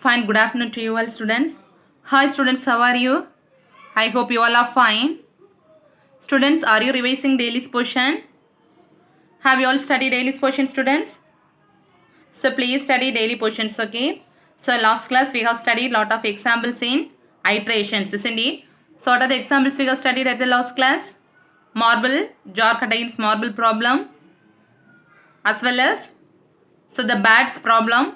Fine, good afternoon to you all students. Hi students, how are you? I hope you all are fine. Students, are you revising daily's portion? Have you all studied daily's portion, students? So please study daily portions, okay? So last class we have studied lot of examples in iterations, isn't it? So what are the examples we have studied at the last class? Marble, jar contains marble problem, as well as the bats problem.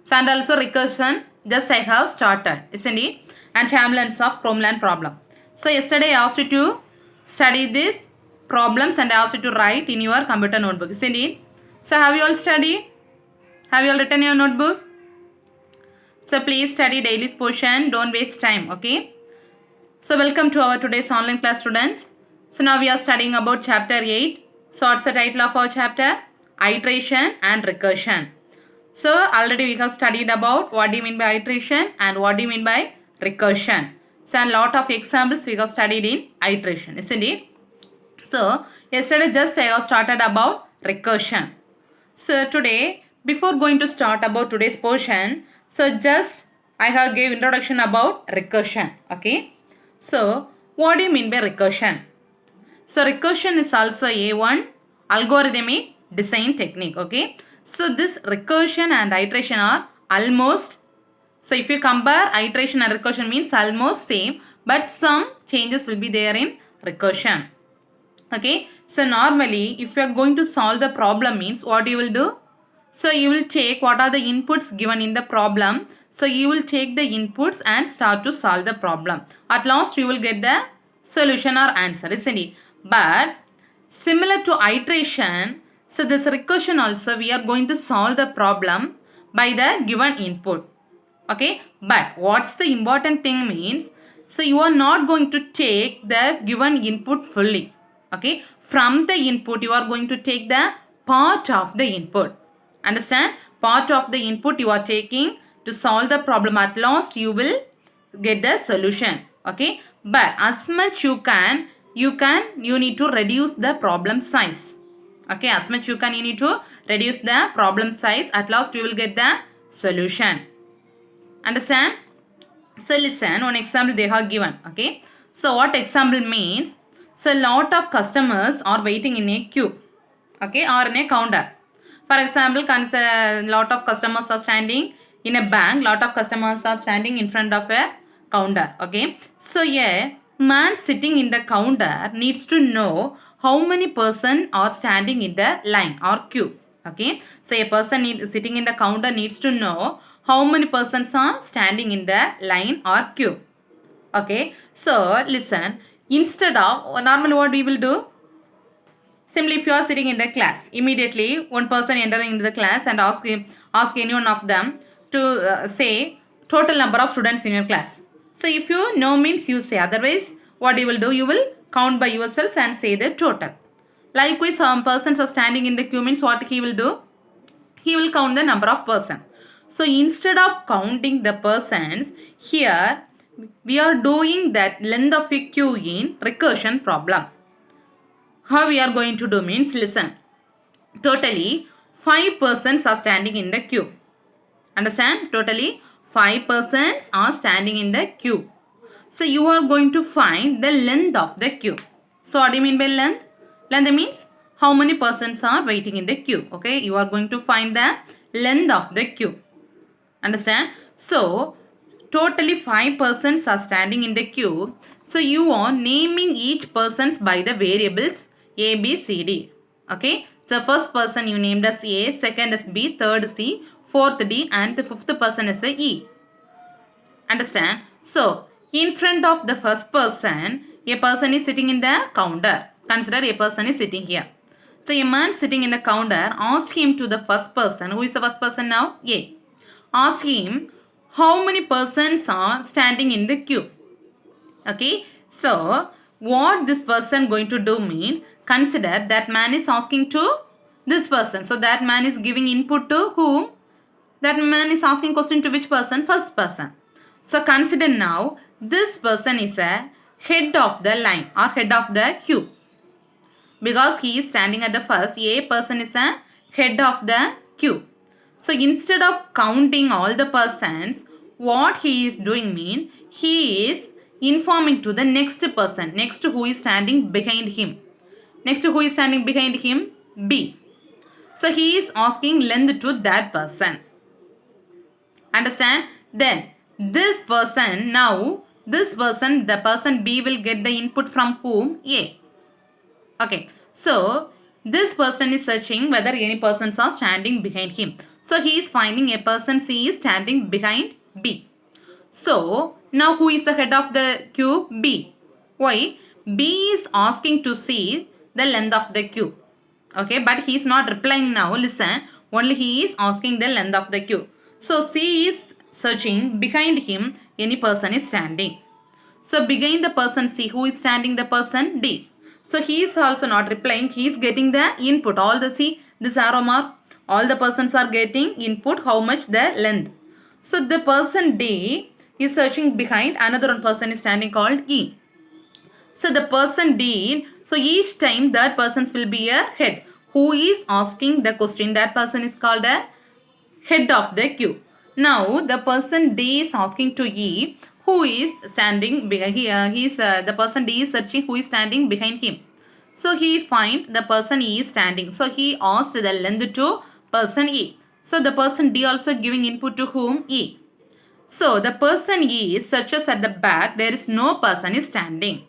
So and also recursion, just I have started, isn't it? And Chamberlain's of Cromland problem. So yesterday I asked you to study these problems and I asked you to write in your computer notebook, isn't it? So have you all studied? Have you all written your notebook? So please study daily portion, don't waste time, okay? So welcome to our today's online class, students. So now we are studying about chapter 8. So what's the title of our chapter? Iteration and recursion. So already we have studied about what do you mean by iteration and what do you mean by recursion. So a lot of examples we have studied in iteration, isn't it? So yesterday just I have started about recursion. So today, before going to start about today's portion, so just I have gave introduction about recursion, okay? So what do you mean by recursion? So recursion is also one algorithmic design technique, okay? So this recursion and iteration are almost, so if you compare iteration and recursion means almost same, but some changes will be there in recursion, okay? So normally if you are going to solve the problem means what you will do? So you will take what are the inputs given in the problem. So you will take the inputs and start to solve the problem. At last you will get the solution or answer, isn't it? But similar to iteration, so this recursion also we are going to solve the problem by the given input. Okay, but what's the important thing means, so you are not going to take the given input fully. Okay, from the input you are going to take the part of the input. Understand? Part of the input you are taking to solve the problem. At last you will get the solution. Okay, but as much you need to reduce the problem size. Okay, as much you need to reduce the problem size. At last you will get the solution. Understand? So listen, one example they have given. Okay, so what example means? So lot of customers are waiting in a queue, okay, or in a counter. For example, lot of customers are standing in a bank. Lot of customers are standing in front of a counter. Okay, so a man sitting in the counter needs to know how many person are standing in the line or queue. Okay, so a person sitting in the counter needs to know how many persons are standing in the line or queue. Okay, so listen, instead of normally what we will do, simply if you are sitting in the class, immediately one person entering into the class and ask any one of them to say total number of students in your class. So if you know means you say, otherwise what you will do, you will count by yourselves and say the total. Likewise, some persons are standing in the queue means what he will do? He will count the number of persons. So instead of counting the persons, here we are doing that length of a queue in recursion problem. How we are going to do means, listen, totally 5 persons are standing in the queue. Understand? Totally 5 persons are standing in the queue. So you are going to find the length of the queue. So what do you mean by length? Length means how many persons are waiting in the queue. Okay, you are going to find the length of the queue. Understand? So totally 5 persons are standing in the queue. So you are naming each persons by the variables A, B, C, D. Okay, so first person you named as A, second is B, third C, fourth D, and the fifth person is E. Understand? So in front of the first person, a person is sitting in the counter. Consider a person is sitting here. So a man sitting in the counter, ask him to the first person. Who is the first person now? A. Ask him how many persons are standing in the queue. Okay, so what this person going to do means, consider that man is asking to this person. So that man is giving input to whom? That man is asking question to which person? First person. So consider now this person is a head of the line or head of the queue. Because he is standing at the first, A person is a head of the queue. So instead of counting all the persons, what he is doing mean he is informing to the next person, next who is standing behind him. Next who is standing behind him? B. So he is asking length to that person. Understand? Then this person, now this person, the person B will get the input from whom? A. Okay. So this person is searching whether any persons are standing behind him. So he is finding a person C is standing behind B. So now who is the head of the queue? B. Why? B is asking to see the length of the queue. Okay, but he is not replying now. Listen, only he is asking the length of the queue. So C is searching behind him any person is standing. So behind the person C, who is standing? The person D. So he is also not replying. He is getting the input. All the C, this arrow mark, all the persons are getting input. How much the length? So the person D is searching behind another one person is standing called E. So the person D, so each time that persons will be a head. Who is asking the question? That person is called a head of the queue. Now the person D is asking to E, who is standing behind. The person D is searching who is standing behind him. So he find the person E is standing. So he asked the length to person E. So the person D also giving input to whom? E. So the person E searches at the back. There is no person is standing.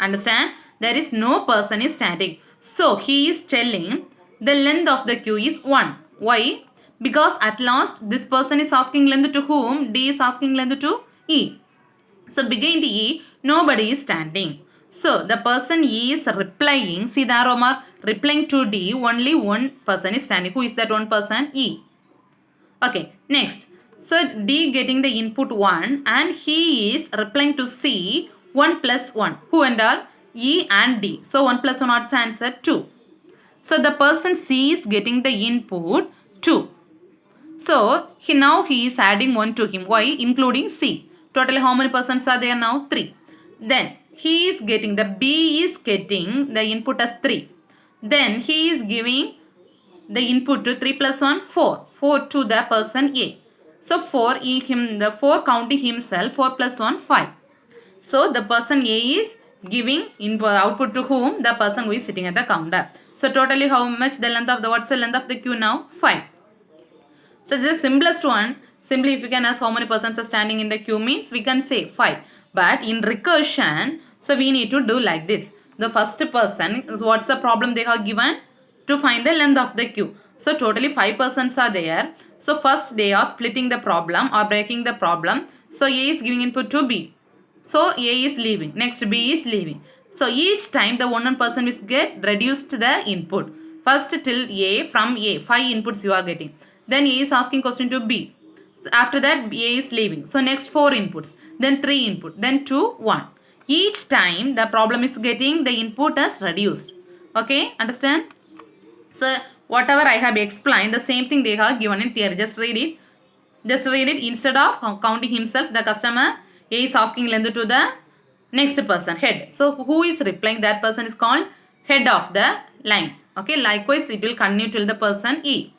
Understand? There is no person is standing. So he is telling the length of the queue is 1. Why? Because at last this person is asking length to whom? D is asking length to E. So behind E, nobody is standing. So the person E is replying. See the arrow mark? Replying to D, only one person is standing. Who is that one person? E. Okay, next. So D getting the input 1 and he is replying to C 1 plus 1. Who and all? E and D. So 1 plus 1 what's the answer? 2. So the person C is getting the input 2. So now he is adding 1 to him. Why? Including C. Totally how many persons are there now? 3. Then he is getting, the B is getting the input as 3. Then he is giving the input to 3 plus 1, 4. 4 to the person A. So 4 the 4 counting himself, 4 plus 1, 5. So the person A is giving input output to whom? The person who is sitting at the counter. So totally how much the length of the, what's the length of the queue now? 5. So this is the simplest one. Simply if you can ask how many persons are standing in the queue means we can say 5. But in recursion, so we need to do like this. The first person, what's the problem they have given? To find the length of the queue. So totally 5 persons are there. So first they are splitting the problem or breaking the problem. So A is giving input to B. So A is leaving. Next B is leaving. So each time the one person will get reduced the input. First till A, from A, 5 inputs you are getting. Then A is asking question to B. After that A is leaving. So next 4 inputs. Then 3 input. Then 2, 1. Each time the problem is getting the input as reduced. Okay, understand? So whatever I have explained, the same thing they have given in theory. Just read it. Just read it. Instead of counting himself, the customer A is asking length to the next person, head. So who is replying? That person is called head of the line. Okay, likewise it will continue till the person E.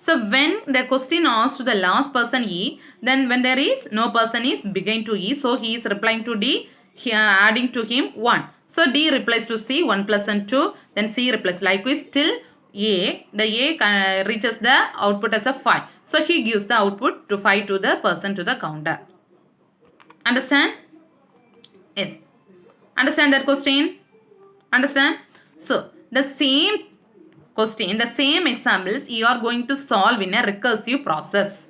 So when the question asks to the last person E, then when there is no person is beginning to E, so he is replying to D, adding to him 1. So D replies to C, 1 plus and 2, then C replies likewise till A, the A reaches the output as a 5. So he gives the output to 5 to the person to the counter. Understand? Yes. Understand that question? Understand? So the same question, the same examples you are going to solve in a recursive process.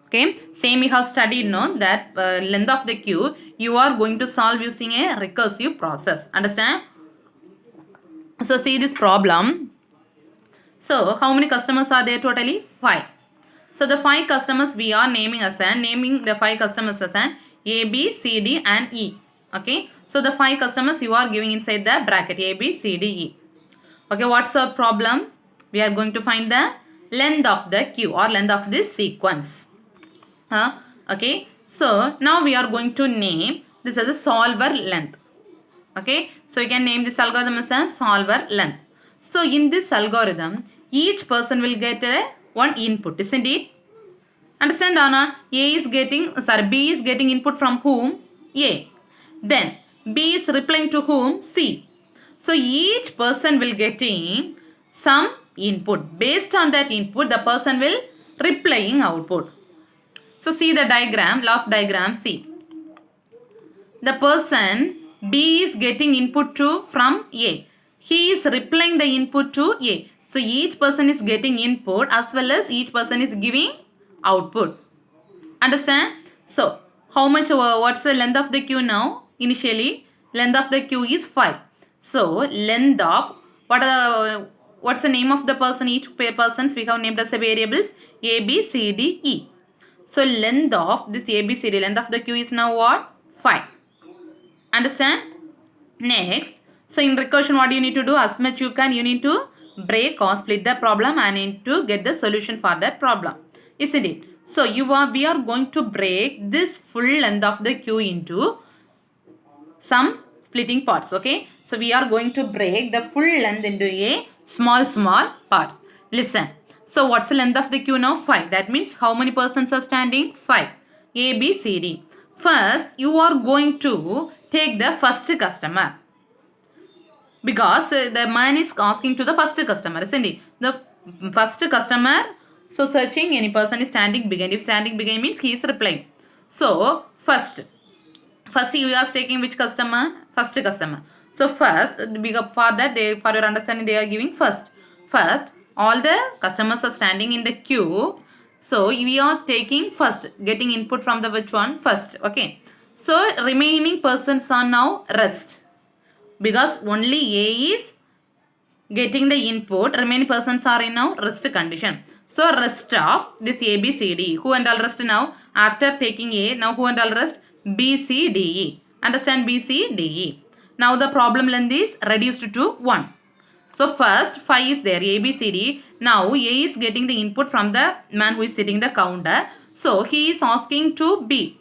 Okay, same you have studied, no, that length of the queue you are going to solve using a recursive process. Understand? So see this problem. So how many customers are there totally? 5. So the 5 customers we are naming the 5 customers as an A, B, C, D and E. Okay, so the 5 customers you are giving inside the bracket A, B, C, D, E. Okay, what's our problem? We are going to find the length of the queue or length of this sequence. Okay, so now we are going to name this as a solver length. Okay, so you can name this algorithm as a solver length. So in this algorithm, each person will get one input, isn't it? Understand, Anna? B is getting input from whom? A. Then B is replying to whom? C. So each person will getting some input. Based on that input, the person will replying output. So see the diagram, last diagram, see. The person B is getting input to from A. He is replying the input to A. So each person is getting input as well as each person is giving output. Understand? So how much, what's the length of the queue now? Initially, length of the queue is 5. So length of, what's the name of the person? Each persons we have named as a variables A, B, C, D, E. So length of this A, B, C, D, length of the queue is now what? 5. Understand? Next, so in recursion what you need to do, as much you can, you need to break or split the problem and need to get the solution for that problem. Isn't it? So we are going to break this full length of the queue into some splitting parts. Okay. So we are going to break the full length into a small parts. Listen. So what's the length of the queue now? 5. That means how many persons are standing? 5. A, B, C, D. First, you are going to take the first customer. Because the man is asking to the first customer, isn't it? The first customer, so searching any person is standing behind. If standing behind means he is replying. So first you are taking which customer? First customer. So first, for that, for your understanding, they are giving first. First, all the customers are standing in the queue. So we are taking first, getting input from the which one? First. Okay. So remaining persons are now rest. Because only A is getting the input, remaining persons are in now rest condition. So rest of this A, B, C, D. Who and all rest now? After taking A, now who and all rest? B, C, D, E. Understand? B, C, D, E. Now the problem length is reduced to 1. So first 5 is there, A, B, C, D. Now A is getting the input from the man who is sitting the counter. So he is asking to B.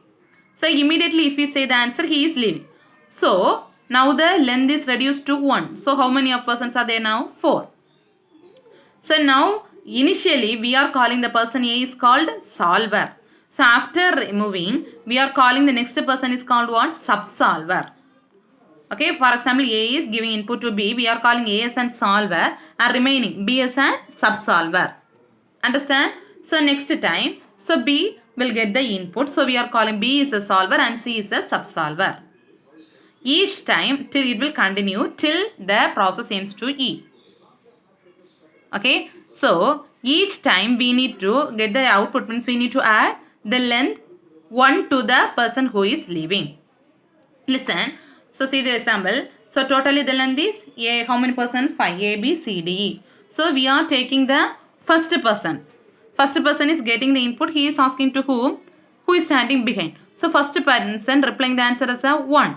So immediately if we say the answer, he is leaving. So now the length is reduced to 1. So how many of persons are there now? 4. So now initially we are calling the person A is called solver. So after removing, we are calling the next person is called what? Subsolver. Okay, for example, A is giving input to B. We are calling A as an solver and remaining B as an subsolver. Understand? So next time, so B will get the input. So we are calling B is a solver and C is a subsolver. Each time till it will continue till the process ends to E. Okay. So each time we need to get the output, means we need to add the length 1 to the person who is leaving. Listen. So see the example. So totally the length is A, how many persons? 5. A, B, C, D, E. So we are taking the first person. First person is getting the input. He is asking to whom? Who is standing behind. So first person replying the answer as a 1.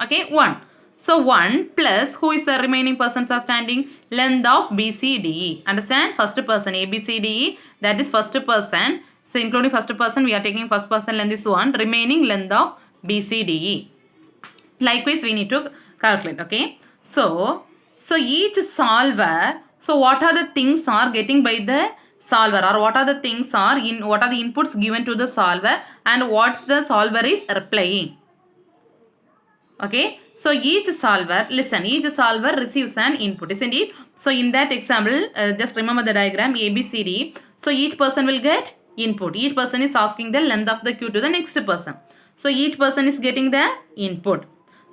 Okay, 1. So 1 plus who is the remaining persons are standing? Length of B, C, D, E. Understand? First person A, B, C, D, E. That is first person. So including first person, we are taking first person length is 1. Remaining length of B, C, D, E. Likewise, we need to calculate. Okay. So each solver. So what are the things are getting by the solver, or what are the things are in, what are the inputs given to the solver and what's the solver is replying. Okay. So each solver, listen, each solver receives an input, isn't it? So in that example, just remember the diagram A, B, C, D. So each person will get input. Each person is asking the length of the queue to the next person. So each person is getting the input.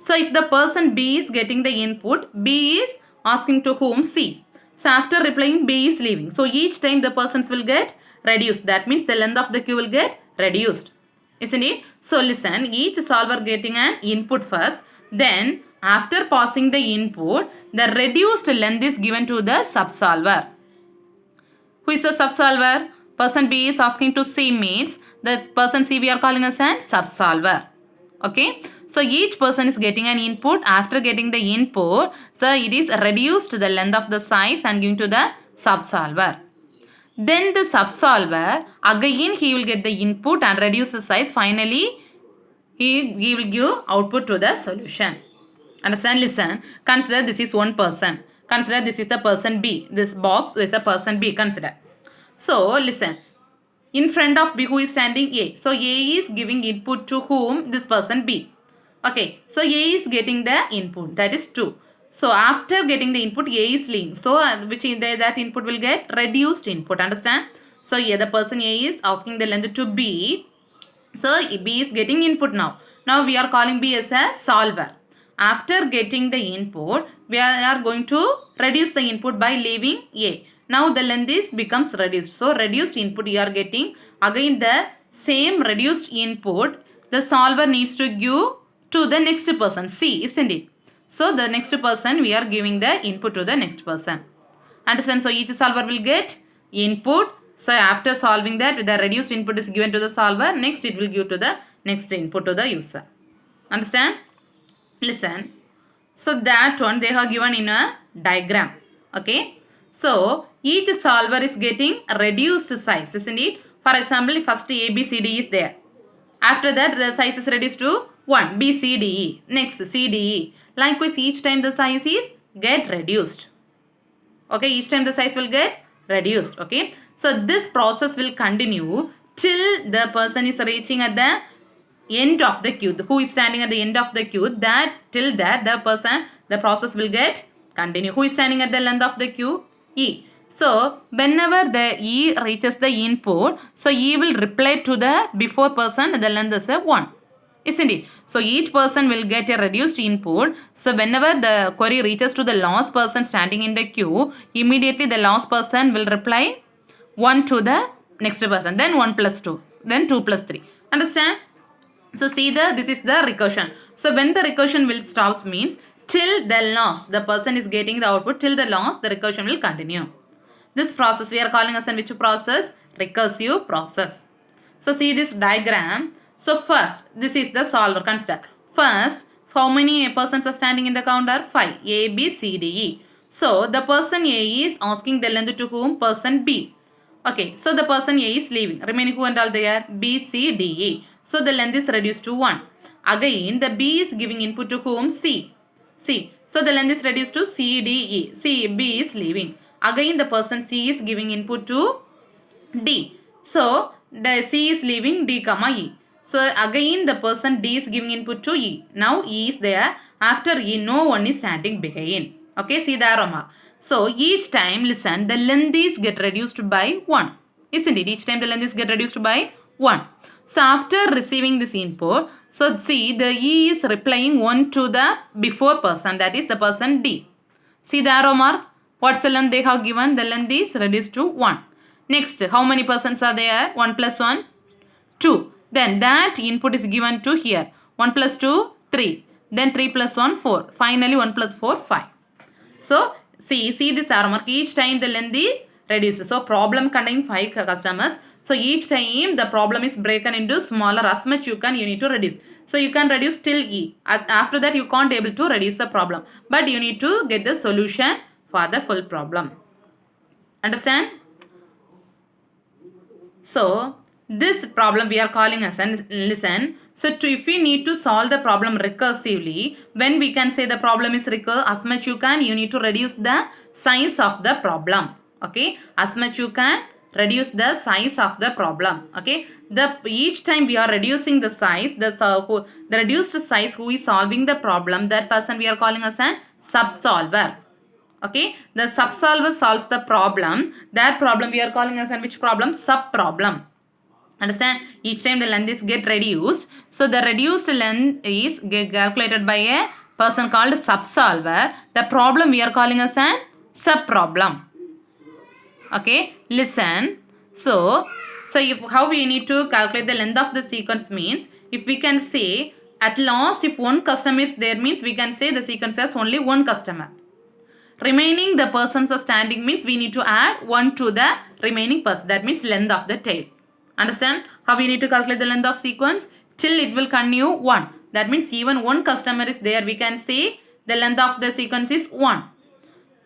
So if the person B is getting the input, B is asking to whom? C. So after replying, B is leaving. So each time the persons will get reduced. That means the length of the queue will get reduced. Isn't it? So listen, each solver getting an input first. Then after passing the input, the reduced length is given to the subsolver. Who is the subsolver? Person B is asking to C means the person C we are calling as an subsolver. Okay. So each person is getting an input. After getting the input, so it is reduced the length of the size and given to the subsolver. Then the subsolver, again he will get the input and reduce the size. Finally, he will give output to the solution. Understand? Listen. Consider this is one person. Consider this is the person B. This box is a person B. Consider. So listen, in front of B, who is standing? A. So A is giving input to whom? This person B. Okay, so A is getting the input, that is 2. So after getting the input, A is leaving. So which is that input will get reduced input, understand? So here the person A is asking the length to B. So B is getting input now. Now we are calling B as a solver. After getting the input, we are going to reduce the input by leaving A. Now the length is becomes reduced. So reduced input you are getting. Again the same reduced input the solver needs to give to the next person. C, isn't it? So the next person we are giving the input to the next person. Understand? So each solver will get input. So after solving that, the reduced input is given to the solver. Next it will give to the next input to the user. Understand? Listen. So that one they have given in a diagram. Okay. So each solver is getting a reduced size, isn't it? For example, first A, B, C, D is there. After that, the size is reduced to 1, B, C, D, E. Next, C, D, E. Likewise, each time the size is get reduced. Okay, each time the size will get reduced. Okay, so this process will continue till the person is reaching at the end of the queue. Who is standing at the end of the queue? That till that the process will get continue. Who is standing at the length of the queue? E. So whenever the E reaches the input, so E will reply to the before person. The length is a 1. Isn't it? So each person will get a reduced input. So whenever the query reaches to the last person standing in the queue, immediately the last person will reply 1 to the next person. Then 1 plus 2. Then 2 plus 3. Understand? So see this is the recursion. So when the recursion will stops means till the last the person is getting the output, till the last the recursion will continue. This process we are calling as in which process? Recursive process. So see this diagram. So first, this is the solver. Consider. First, how many persons are standing in the counter? 5. A, B, C, D, E. So the person A is asking the length to whom? Person B. Okay, so the person A is leaving. Remaining who and all there? B, C, D, E. So the length is reduced to 1. Again, the B is giving input to whom? C. C. So the length is reduced to C, D, E. C, B is leaving. Again, the person C is giving input to D. So the C is leaving D, comma E. So again the person D is giving input to E. Now E is there. After E, no one is standing behind. Okay, see the arrow mark. So each time, listen, the length is get reduced by 1. Isn't it? Each time the length is get reduced by 1. So after receiving this input, so see the E is replying 1 to the before person, that is the person D. See the arrow mark? What's the length they have given? The length is reduced to 1. Next, how many persons are there? 1 plus 1, 2. Then that input is given to here. 1 plus 2, 3. Then 3 plus 1, 4. Finally 1 plus 4, 5. So see this arrow mark. Each time the length is reduced. So problem contain 5 customers. So each time the problem is broken into smaller, as much you need to reduce. So you can reduce till E. After that you can't able to reduce the problem. But you need to get the solution for the full problem. Understand? So this problem we are calling as an listen. So if we need to solve the problem recursively, when we can say the problem is recursive, as much you need to reduce the size of the problem. Okay, as much you can reduce the size of the problem. Okay, each time we are reducing the size, the reduced size who is solving the problem, that person we are calling as a subsolver. Okay, the subsolver solves the problem. That problem we are calling as an which problem? Subproblem. Understand? Each time the length is get reduced. So the reduced length is get calculated by a person called subsolver. The problem we are calling as a subproblem. Okay, listen. So how we need to calculate the length of the sequence means, if we can say at last if one customer is there means we can say the sequence has only one customer. Remaining the persons are standing means we need to add 1 to the remaining person. That means length of the tail. Understand how we need to calculate the length of sequence? Till it will continue 1. That means even one customer is there, we can say the length of the sequence is 1.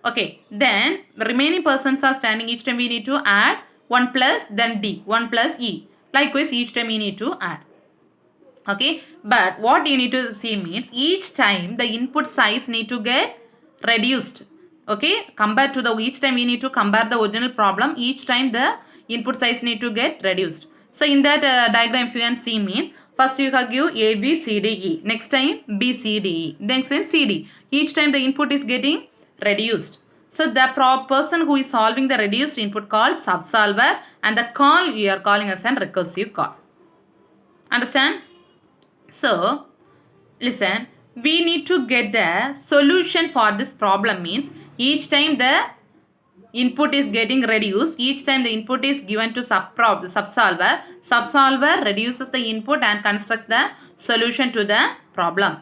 Okay, then remaining persons are standing, each time we need to add 1 plus then D, 1 plus E. Likewise each time we need to add. Okay, but what you need to see means each time the input size need to get reduced. Okay, compared to the each time we need to compare the original problem, each time the input size need to get reduced. So in that diagram, if you can see mean, first you have give A, B, C, D, E. Next time B, C, D, E. Next time C, D. Each time the input is getting reduced. So the person who is solving the reduced input called subsolver, and the call we are calling as an recursive call. Understand? So listen, we need to get the solution for this problem means each time the input is getting reduced, each time the input is given to subsolver, subsolver reduces the input and constructs the solution to the problem.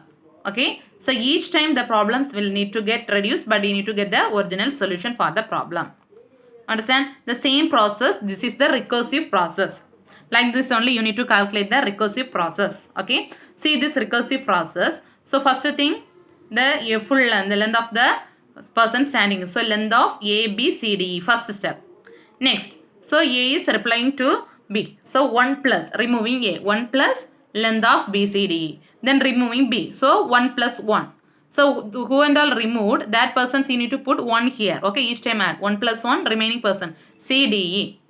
Okay, so each time the problems will need to get reduced, but you need to get the original solution for the problem. Understand? The same process, this is the recursive process. Like this only you need to calculate the recursive process. Okay, see this recursive process. So first thing, the full length, the length of the person standing. So length of A, B, C, D, E, first step. Next, so A is replying to B. So 1 plus, removing A, 1 plus length of B, C, D, E. Then removing B. So 1 plus 1. So who and all removed, that persons you need to put 1 here. Okay, each time add 1 plus 1, remaining person, C, D, E.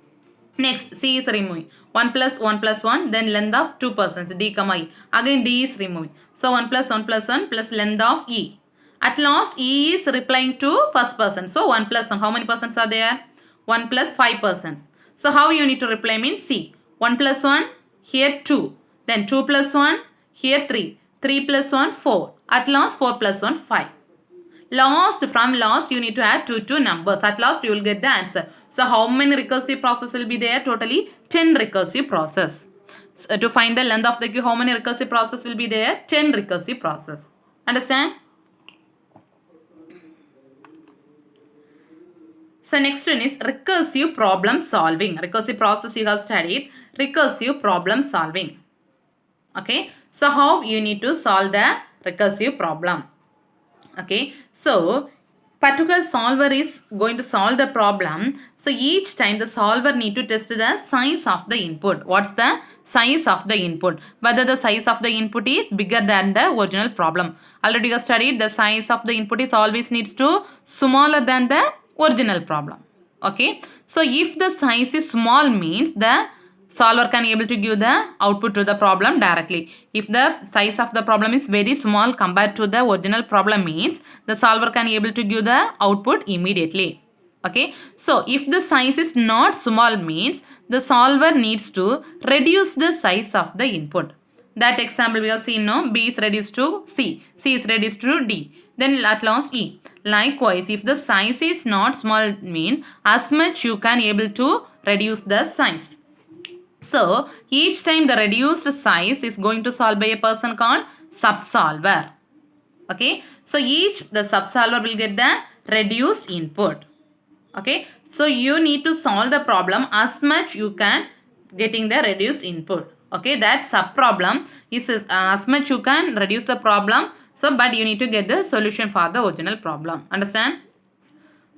Next, C is removing. 1 plus 1 plus 1, then length of 2 persons, D, comma E. Again D is removing. So 1 plus 1 plus 1 plus length of E. At last, E is replying to first person. So 1 plus 1, how many persons are there? 1 plus 5 persons. So how you need to reply means C. 1 plus 1, here 2. Then 2 plus 1, here 3. 3 plus 1, 4. At last, 4 plus 1, 5. From last, you need to add 2 numbers. At last, you will get the answer. So how many recursive process will be there? Totally 10 recursive process. So to find the length of the queue, how many recursive process will be there? 10 recursive process. Understand? So next one is recursive problem solving. Recursive process you have studied. Recursive problem solving. Okay. So how you need to solve the recursive problem. Okay. So particular solver is going to solve the problem. So each time the solver need to test the size of the input. What's the size of the input? Whether the size of the input is bigger than the original problem. Already you have studied the size of the input is always needs to smaller than the original problem. Okay. So if the size is small means the solver can able to give the output to the problem directly. If the size of the problem is very small compared to the original problem means the solver can able to give the output immediately. Okay. So if the size is not small means the solver needs to reduce the size of the input. That example we have seen now, B is reduced to C, C is reduced to D. Then at last E. Likewise, if the size is not small mean as much you can able to reduce the size. So each time the reduced size is going to solve by a person called subsolver. Okay. So the subsolver will get the reduced input. Okay. So you need to solve the problem as much you can getting the reduced input. Okay. That sub problem is as much you can reduce the problem. So but you need to get the solution for the original problem. Understand?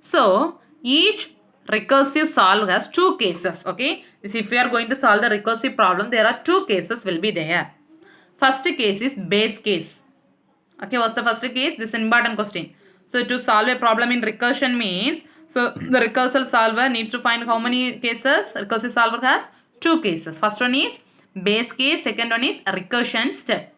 So each recursive solve has 2 cases. Okay. If we are going to solve the recursive problem, there are 2 cases will be there. First case is base case. Okay, what's the first case? This is an important question. So to solve a problem in recursion means, so the recursive solver needs to find how many cases? Recursive solver has 2 cases. First one is base case, second one is recursion step.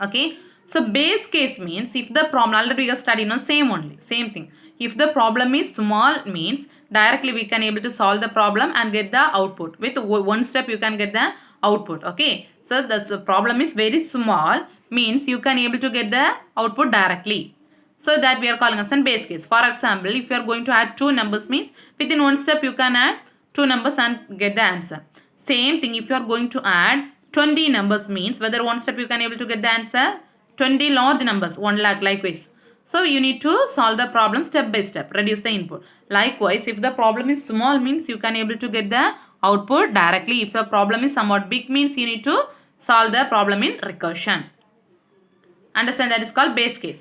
Okay. So base case means if the problem, already we have studied, same thing. If the problem is small means directly we can able to solve the problem and get the output. With one step you can get the output. Okay. So the problem is very small means you can able to get the output directly. So that we are calling as a base case. For example, if you are going to add 2 numbers means within one step you can add 2 numbers and get the answer. Same thing if you are going to add 20 numbers means whether one step you can able to get the answer. 20 large numbers, 1 lakh likewise. So you need to solve the problem step by step, reduce the input. Likewise, if the problem is small means you can able to get the output directly. If the problem is somewhat big means you need to solve the problem in recursion. Understand, that is called base case.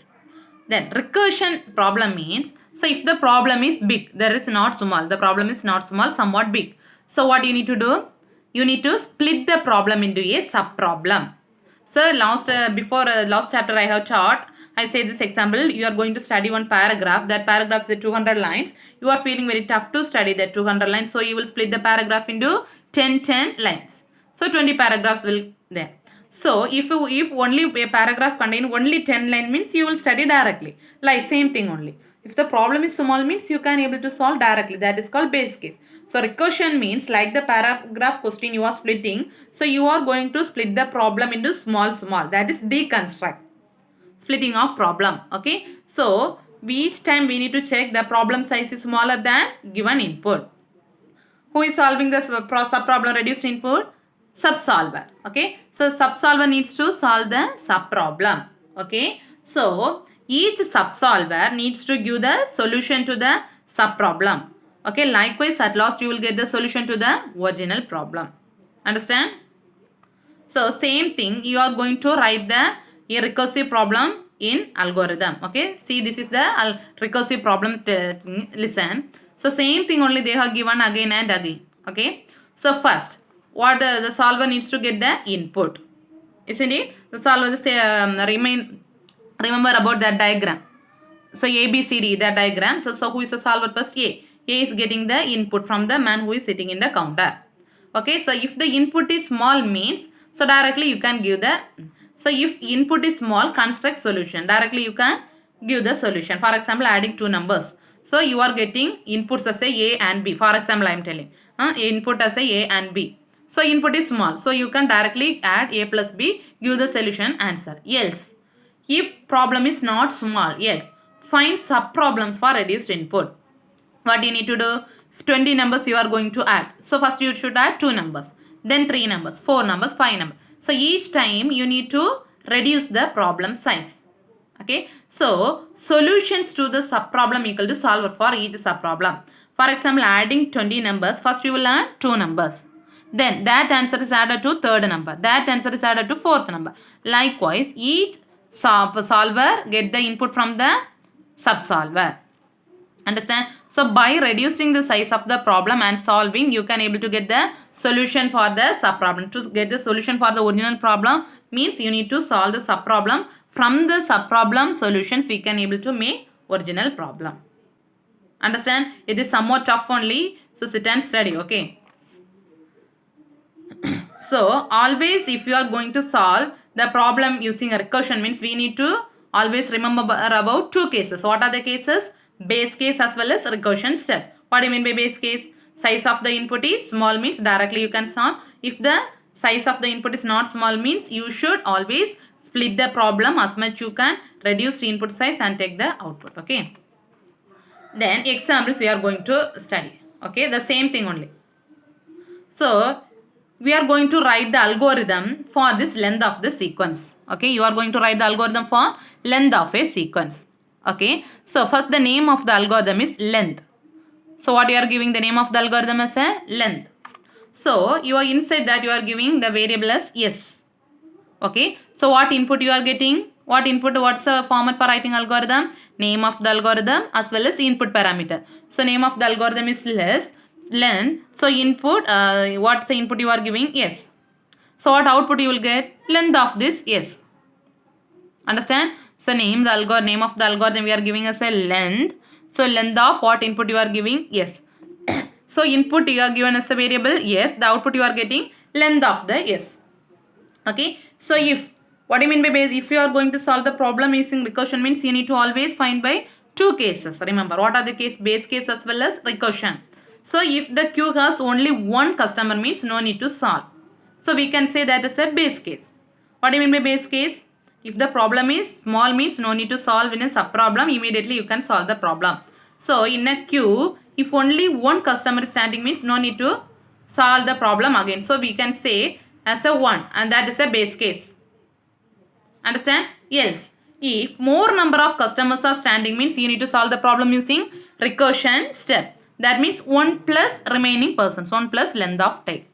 Then recursion problem means, so if the problem is big, there is not small. The problem is not small, somewhat big. So what you need to do? You need to split the problem into a sub problem. So last chapter I have taught, I say this example, you are going to study one paragraph. That paragraph is 200 lines. You are feeling very tough to study that 200 lines. So you will split the paragraph into 10 lines. So 20 paragraphs will there. So if only a paragraph contain only 10 lines means you will study directly. Like same thing only. If the problem is small means you can able to solve directly. That is called base case. So recursion means like the paragraph question you are splitting. So you are going to split the problem into small. That is deconstruct. Splitting of problem. Okay. So each time we need to check the problem size is smaller than given input. Who is solving the sub-problem reduced input? Subsolver. Okay. So subsolver needs to solve the sub-problem. Okay. So each subsolver needs to give the solution to the sub-problem. Okay. Likewise, at last you will get the solution to the original problem. Understand? So same thing, you are going to write the recursive problem in algorithm. Okay. See, this is the recursive problem. Listen. So same thing only they have given again and again. Okay. So first, what the solver needs to get the input. Isn't it? The solver remember about that diagram. So A, B, C, D, that diagram. So who is the solver first? A. A is getting the input from the man who is sitting in the counter. Okay. So if the input is small means, so directly you can give the, so if input is small, construct solution. Directly you can give the solution. For example, adding two numbers. So you are getting inputs as a and B. For example, I am telling. Input as a and B. So input is small. So you can directly add A plus B, give the solution answer. Else, if problem is not small, yes, find sub-problems for reduced input. What you need to do? 20 numbers you are going to add. So first you should add 2 numbers. Then 3 numbers, 4 numbers, 5 numbers. So each time you need to reduce the problem size. Okay. So solutions to the sub-problem equal to solver for each sub-problem. For example, adding 20 numbers, first you will add 2 numbers. Then that answer is added to third number. That answer is added to fourth number. Likewise, each solver get the input from the subsolver. Understand? So by reducing the size of the problem and solving, you can able to get the solution for the sub-problem. To get the solution for the original problem means you need to solve the sub-problem. From the sub-problem solutions, we can able to make original problem. Understand? It is somewhat tough only. So sit and study. Okay. So always if you are going to solve the problem using a recursion means we need to always remember about two cases. What are the cases? Base case as well as recursion step. What do you mean by base case? Size of the input is small means directly you can solve. If the size of the input is not small means you should always split the problem as much you can, reduce the input size and take the output. Okay. Then examples we are going to study. Okay. The same thing only. So we are going to write the algorithm for this length of the sequence. Okay. You are going to write the algorithm for length of a sequence. Okay. So first the name of the algorithm is length. So what you are giving the name of the algorithm as a length. So you are inside that you are giving the variable as S. Okay. So what input you are getting? What input? What's the format for writing algorithm? Name of the algorithm as well as input parameter. So name of the algorithm is length. So input, what's the input you are giving? S. So what output you will get? Length of this S. Understand? So name of the algorithm we are giving as a length. So length of what input you are giving? Yes. So input you are given as a variable yes. The output you are getting length of the yes. Okay. So if, what do you mean by base? If you are going to solve the problem using recursion means you need to always find by two cases. Remember what are the case? Base case as well as recursion. So if the queue has only one customer means no need to solve. So we can say that is a base case. What do you mean by base case? If the problem is small means no need to solve in a sub-problem, immediately you can solve the problem. So in a queue, if only one customer is standing means no need to solve the problem again. So we can say as a 1 and that is a base case. Understand? Else, if more number of customers are standing means you need to solve the problem using recursion step. That means 1 plus remaining persons, 1 plus length of time.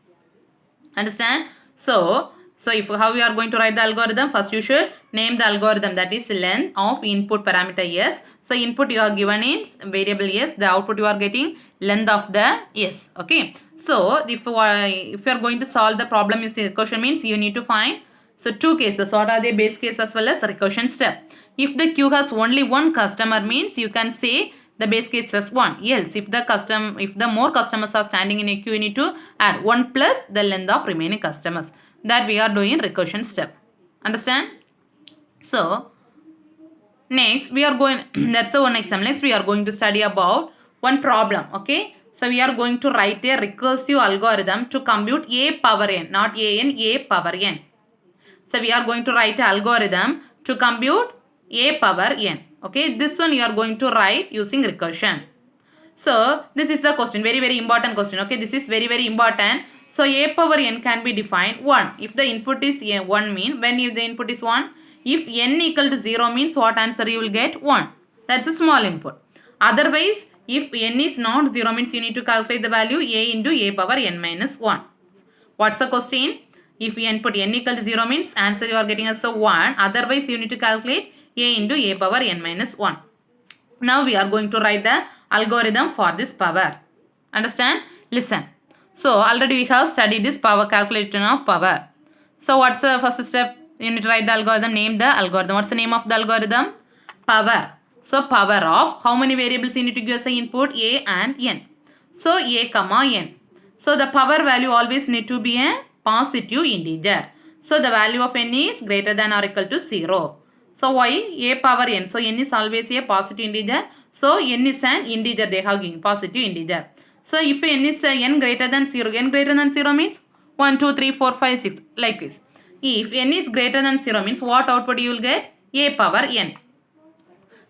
Understand? So if how we are going to write the algorithm, first you should name the algorithm, that is length of input parameter yes. So input you are given is variable yes, the output you are getting length of the yes. Okay. So if you are going to solve the problem using recursion means you need to find So 2 cases. What are the base case as well as recursion step? If the queue has only one customer means you can say the base case as 1. Else if the more customers are standing in a queue, you need to add 1 plus the length of remaining customers. That we are doing recursion step. Understand? So next we are going that's the one example. Next we are going to study about one problem. Okay, so we are going to write a recursive algorithm to compute a power n, not a power n. So we are going to write an algorithm to compute a power n. Okay, this one you are going to write using recursion. So this is the question, very important question. Okay, this is very important. So a power n can be defined 1 if the input is 1 mean when if the input is 1. If n equal to 0 means what answer you will get? 1. That's a small input. Otherwise if n is not 0 means you need to calculate the value a into a power n minus 1. What's the question? If you input n equal to 0 means answer you are getting as a 1. Otherwise you need to calculate a into a power n minus 1. Now we are going to write the algorithm for this power. Understand? Listen. So already we have studied this power calculation of power. So what's the first step? You need to write the algorithm, name the algorithm. What's the name of the algorithm? Power. So power of how many variables you need to give as an input? A and n. So a comma n. So the power value always need to be a positive integer. So the value of n is greater than or equal to 0. So why? A power n. So n is always a positive integer. So n is an integer they have given, positive integer. So if n is n greater than 0, n greater than 0 means 1, 2, 3, 4, 5, 6 like this. If n is greater than 0 means what output you will get? A power n.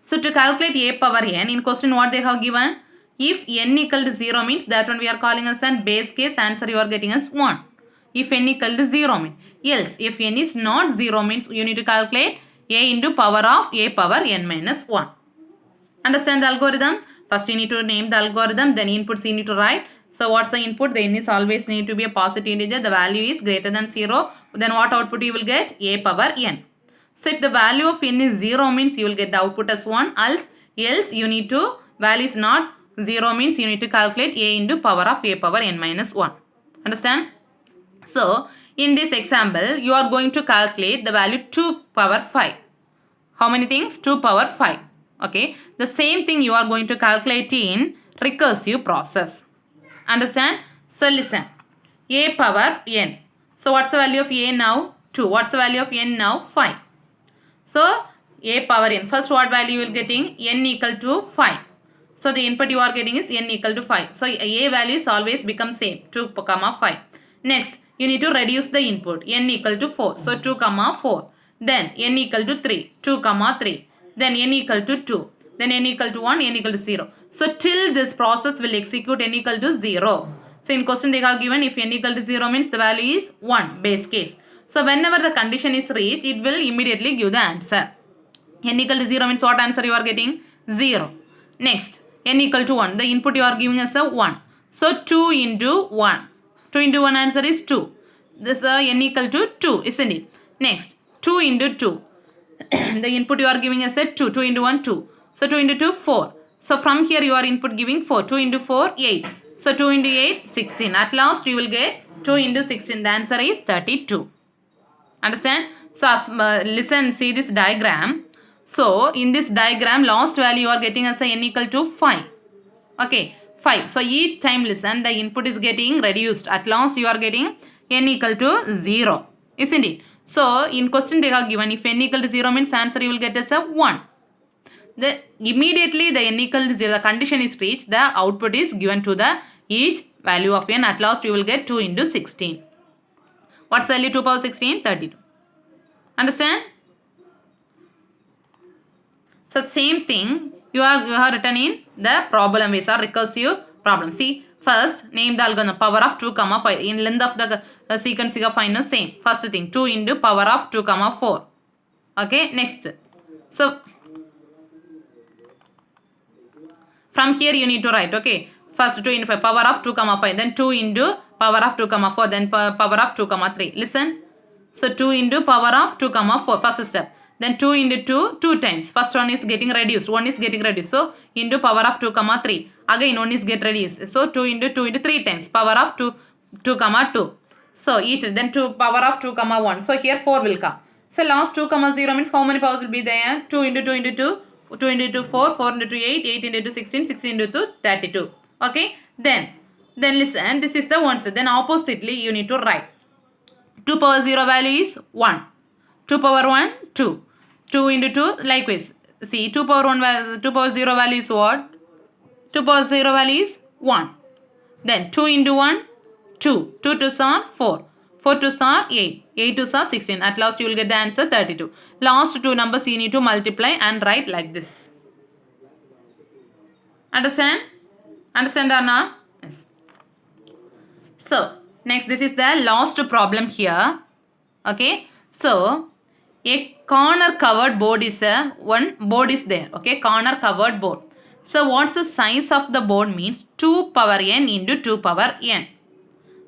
So to calculate a power n, in question what they have given? If n equal to 0 means that one we are calling as an base case, answer you are getting as 1. If n equal to 0 means. Else if n is not 0 means you need to calculate a into power of a power n minus 1. Understand the algorithm? First you need to name the algorithm, then inputs you need to write. So what's the input? The n is always need to be a positive integer. The value is greater than 0. Then what output you will get? A power n. So if the value of n is 0 means you will get the output as 1. Else you need to, value is not 0 means you need to calculate a into power of a power n minus 1. Understand? So in this example you are going to calculate the value 2 power 5. How many things? 2 power 5. Okay. The same thing you are going to calculate in recursive process. Understand? So listen. A power n. So what's the value of a now? 2. What's the value of n now? 5. So a power n. First what value you will getting? N equal to 5. So the input you are getting is n equal to 5. So a values always become same. 2 comma 5. Next you need to reduce the input. N equal to 4. So 2 comma 4. Then n equal to 3. 2 comma 3. Then n equal to 2. Then n equal to 1. N equal to 0. So till this process will execute n equal to 0. So in question they have given if n equal to 0 means the value is 1 base case. So whenever the condition is reached it will immediately give the answer. N equal to 0 means what answer you are getting? 0. Next n equal to 1. The input you are giving us a 1. So 2 into 1. 2 into 1 answer is 2. This n equal to 2 isn't it? Next 2 into 2. The input you are giving us a 2. 2 into 1 2. So 2 into 2 4. So from here you are input giving 4. 2 into 4 8. So 2 into 8 16. At last you will get 2 into 16. The answer is 32. Understand? So listen, see this diagram. So in this diagram last value you are getting as a n equal to 5. Okay, 5. So each time listen, the input is getting reduced. At last you are getting n equal to 0. Isn't it? So in question they have given if n equal to 0 means answer you will get as a 1. Immediately the n equal to 0, the condition is reached, the output is given to the each value of n. At last you will get 2 into 16. What's the value 2 power 16? 32. Understand? So same thing you have written in the problem ways or recursive problem. See, first name the algorithm power of 2 comma 5. In length of the sequence you have find the same. First thing 2 into power of 2 comma 4. Okay, next. So from here you need to write, okay, first 2 into 5 power of 2 comma 5, then 2 into power of 2 comma 4, then power of 2 comma 3. Listen. So 2 into power of 2 comma 4, first step. Then 2 into 2, 2 times. First one is getting reduced, 1 is getting reduced. So into power of 2 comma 3. Again 1 is get reduced. So 2 into 3 times. Power of 2 comma 2. So each, then 2 power of 2 comma 1. So here 4 will come. So last 2 comma 0 means how many powers will be there? 2 into 2 into 2, 2 into 2 4, 4 into 2 8, 8 into 2 16, 16 into 2 32. Okay. Then listen, this is the one. So then oppositely you need to write. 2 power 0 value is 1. 2 power 1, 2. 2 into 2, likewise. See, 2 power 1, 2 power 0 value is what? 2 power 0 value is 1. Then 2 into 1, 2. 2 2s are 4. 4 2s are 8. 8 2s are 16. At last you will get the answer 32. Last two numbers you need to multiply and write like this. Understand? Understand or not? Yes. So, next this is the last problem here. Okay. So, a corner covered board is one board is there. Okay. Corner covered board. So, what's the size of the board means 2 power n into 2 power n.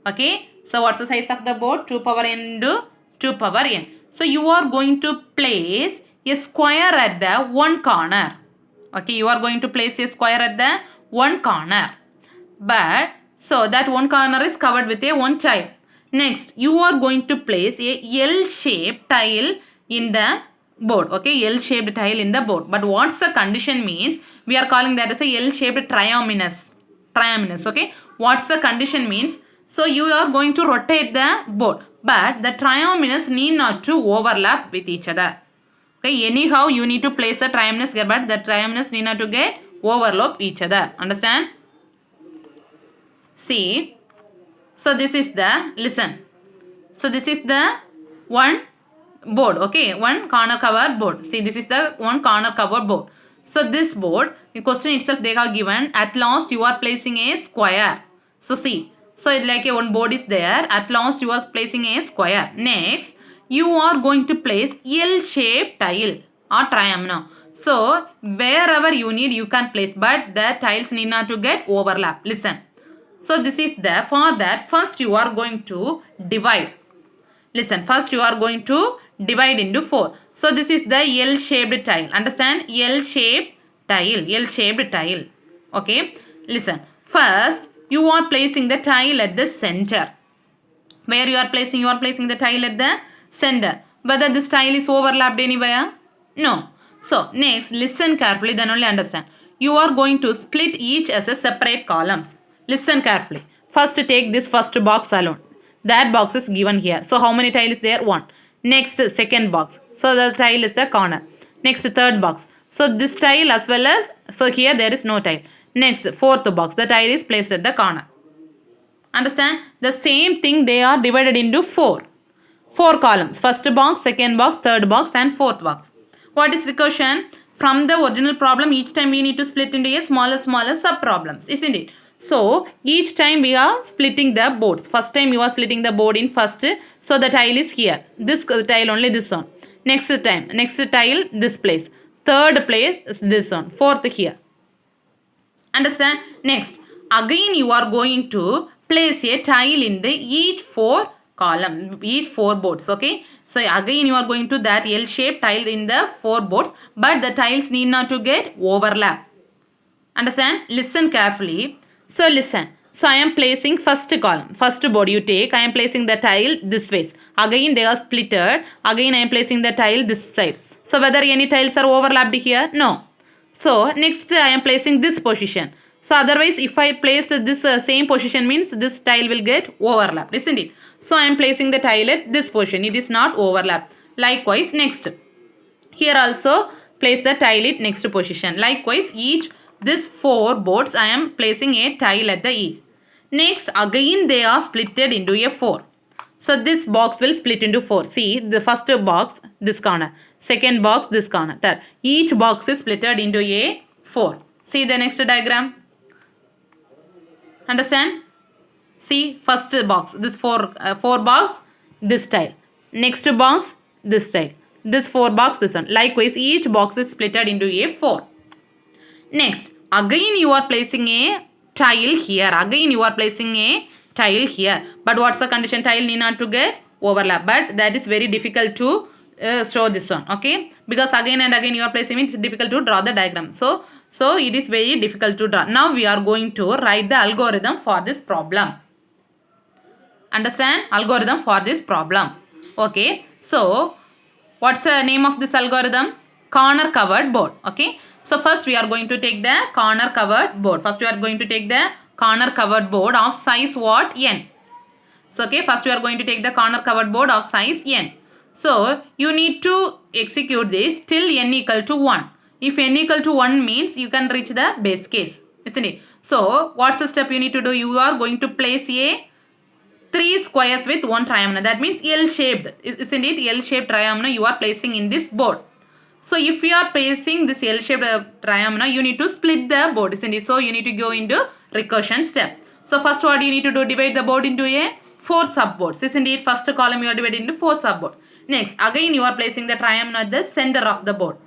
Okay. So, what's the size of the board? 2 power n into 2 power n. So, you are going to place a square at the one corner. Okay. You are going to place a square at the one corner. But, so that one corner is covered with a one tile. Next, you are going to place a L-shaped tile in the board. Okay. L-shaped tile in the board. But what's the condition means? We are calling that as a L-shaped triominous. Okay. What's the condition means? So you are going to rotate the board, but the triominous need not to overlap with each other. Okay. Anyhow, you need to place the triominous here, but the triominous need not to get overlap each other. Understand? See. So this is the, listen. So this is the one board. Okay. One corner covered board. See, this is the one corner covered board. So this board, the question itself they have given, at last you are placing a square. So see, so it's like a one board is there, at last you are placing a square. Next, you are going to place L-shaped tile or triamino. So wherever you need you can place, but the tiles need not to get overlap. Listen. So this is the, for that first you are going to divide. Listen, first you are going to divide into 4. So this is the L-shaped tile. Understand? L-shaped tile. L-shaped tile. Okay. Listen. First, you are placing the tile at the center. Where you are placing? You are placing the tile at the center. Whether this tile is overlapped anywhere? No. So, next, listen carefully, then only understand. You are going to split each as a separate columns. Listen carefully. First, take this first box alone. That box is given here. So, how many tiles is there? 1. Next, second box. So, the tile is the corner. Next, third box. So, this tile as well as, so here there is no tile. Next, fourth box. The tile is placed at the corner. Understand? The same thing they are divided into 4. 4 columns. First box, second box, third box and fourth box. What is recursion? From the original problem, each time we need to split into a smaller sub-problems. Isn't it? So, each time we are splitting the boards. First time you are splitting the board in first. So, the tile is here. This tile only this one. Next tile this place. Third place is this one. Fourth here. Understand? Next, again you are going to place a tile in the each 4 column, each 4 boards. Okay. So again you are going to that L-shaped tile in the 4 boards, but the tiles need not to get overlap. Understand? Listen carefully. So listen. So I am placing first column, first board you take. I am placing the tile this way. Again they are splitted. Again I am placing the tile this side. So whether any tiles are overlapped here? No. So next I am placing this position. So otherwise if I placed this same position means this tile will get overlapped, isn't it? So I am placing the tile at this position. It is not overlapped. Likewise next. Here also place the tile at next position. Likewise each this 4 boards I am placing a tile at the each. Next again they are splitted into a 4. So this box will split into 4. See the first box this corner. Second box this corner. Third. Each box is splitted into a 4. See the next diagram. Understand? See first box. This 4 box. This tile. Next box. This tile. This 4 box. This one. Likewise each box is splitted into a 4. Next. Again you are placing a tile here. Again you are placing a tile here. But what's the condition? Tile need not to get overlap. But that is very difficult to show this one. Okay. Because again and again you are placing it. It's difficult to draw the diagram. So it is very difficult to draw. Now we are going to write the algorithm for this problem. Understand? Algorithm for this problem. Okay. So, what's the name of this algorithm? Corner covered board. Okay. So, first we are going to take the corner covered board. First we are going to take the corner covered board of size what? N. So, okay. First we are going to take the corner covered board of size N. So, you need to execute this till N equal to 1. If N equal to 1 means you can reach the base case. Isn't it? So, what's the step you need to do? You are going to place a 3 squares with one triangle. That means L-shaped. Isn't it? L-shaped triangle you are placing in this board. So if you are placing this L-shaped triangle, you need to split the board. Isn't it? So you need to go into recursion step. So first what you need to do? Divide the board into a 4 subboards. Isn't it? First column you are divided into 4 subboards. Next, again you are placing the triangle at the center of the board.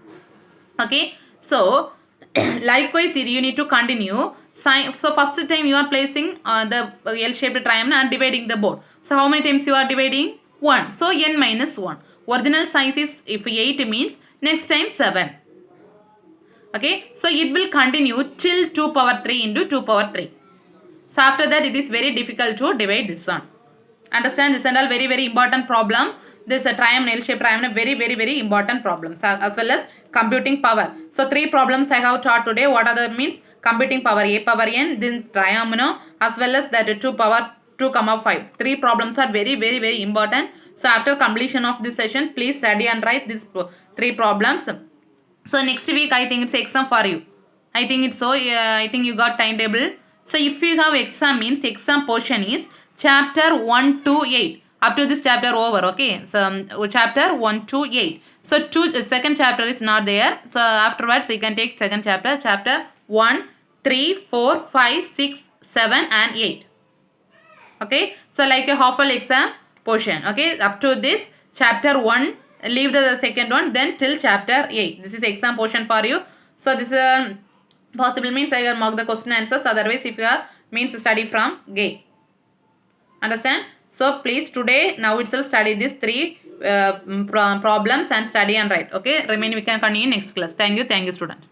Okay. So likewise you need to continue. So first time you are placing the L-shaped triangle and dividing the board. So how many times you are dividing? 1. So n minus 1. Original size is if 8 means next time 7. Okay. So it will continue till 2 power 3 into 2 power 3. So after that it is very difficult to divide this one. Understand, this and all very important problem. This triangle, L-shaped triangle, very important problems as well as computing power. So 3 problems I have taught today. What are the means? Computing power a power n, then triangle as well as that 2 power 2 comma 5. 3 problems are very important. So after completion of this session, please study and write these 3 problems. So next week I think it's exam for you. I think it's so. I think you got timetable. So if you have exam means exam portion is chapter 1 to 8. Up to this chapter over. Okay. So chapter 1 to 8. So second chapter is not there. So afterwards you can take second chapter. Chapter 1, 3, 4, 5, 6, 7 and 8. Okay. So like a half exam portion. Okay. Up to this chapter 1. Leave the second one. Then till chapter 8. This is exam portion for you. So this is possible means I will mark the question answers. Otherwise if you are means study from GATE. Understand? So please today now itself study these 3 problems and study and write. Okay. Remain we can continue next class. Thank you students.